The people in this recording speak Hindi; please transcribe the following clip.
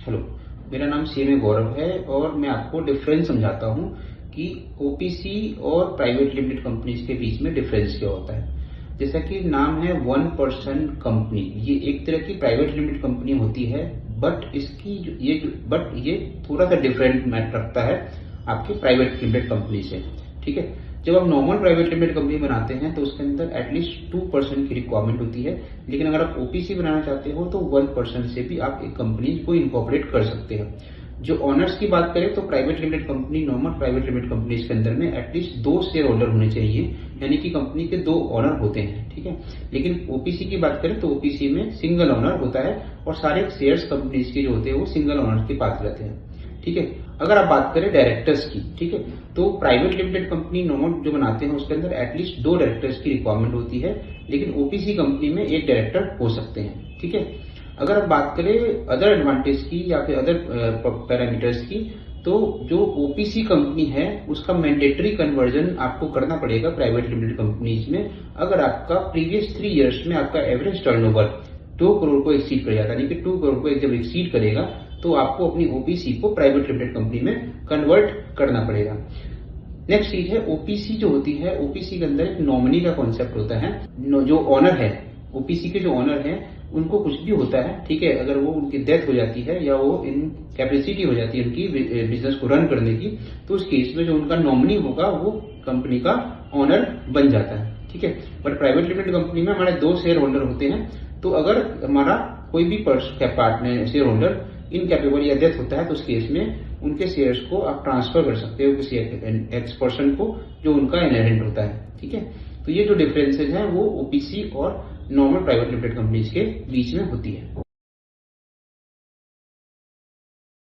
हेलो, मेरा नाम CMA गौरव है और मैं आपको डिफरेंस समझाता हूँ कि ओपीसी और प्राइवेट लिमिटेड कंपनीज के बीच में डिफरेंस क्या होता है। जैसा कि नाम है वन पर्सन कंपनी, ये एक तरह की प्राइवेट लिमिटेड कंपनी होती है, बट ये थोड़ा सा डिफरेंट मैट रखता है आपके प्राइवेट लिमिटेड कंपनी से। ठीक है, जब आप नॉर्मल प्राइवेट लिमिटेड कंपनी बनाते हैं तो उसके अंदर एटलीस्ट 2% की रिक्वायरमेंट होती है, लेकिन अगर आप ओपीसी बनाना चाहते हो तो 1% से भी आप एक कंपनी को इनकॉर्पोरेट कर सकते हैं। जो ऑनर्स की बात करें तो private limited company, normal private limited companies के अंदर में एटलीस्ट 2 शेयर होल्डर होने चाहिए, यानी कि कंपनी के 2 ऑनर होते हैं। ठीक है, लेकिन ओपीसी की बात करें तो ओपीसी में सिंगल ऑनर होता है और सारे शेयर्स कंपनीज के जो होते हैं वो सिंगल ऑनर के पास रहते हैं। ठीक है, अगर आप बात करें डायरेक्टर्स की, ठीक है, तो प्राइवेट लिमिटेड कंपनी नॉर्मल जो बनाते हैं उसके अंदर एटलीस्ट 2 डायरेक्टर्स की रिक्वायरमेंट होती है, लेकिन ओपीसी कंपनी में 1 डायरेक्टर हो सकते हैं। ठीक है, अगर आप बात करें अदर एडवांटेज की या फिर अदर पैरामीटर्स की, तो जो ओपीसी कंपनी है उसका मैंडेटरी कन्वर्जन आपको करना पड़ेगा प्राइवेट लिमिटेड कंपनीज में, अगर आपका प्रीवियस 3 इयर्स में आपका एवरेज टर्नओवर 2 करोड़ को एक्सीड कर जाता है, यानी कि 2 करोड़ को जब एक्सीड करेगा तो आपको अपनी ओपीसी को प्राइवेट लिमिटेड कंपनी में कन्वर्ट करना पड़ेगा। नेक्स्ट चीज है ओपीसी जो होती है, ओपीसी के अंदर एक नॉमिनी का कॉन्सेप्ट होता है। जो ऑनर है, ओपीसी के जो ऑनर है उनको कुछ भी होता है, ठीक है, अगर वो उनकी डेथ हो जाती है या वो इन कैपेसिटी हो जाती है उनकी बिजनेस को रन करने की, तो उस केस में जो उनका नॉमिनी होगा वो कंपनी का ऑनर बन जाता है। ठीक है, बट प्राइवेट लिमिटेड कंपनी में हमारे 2 शेयर होल्डर होते हैं, तो अगर हमारा कोई भी पार्टनर शेयर होल्डर इनकैपेबल या डेथ होता है तो उस केस में उनके शेयर्स को आप ट्रांसफर कर सकते हो किसी एक्स पर्सन को जो उनका इनहेरेंट होता है। ठीक है, तो ये जो डिफरेंसेस हैं वो ओपीसी और नॉर्मल प्राइवेट लिमिटेड कंपनीज के बीच में होती है।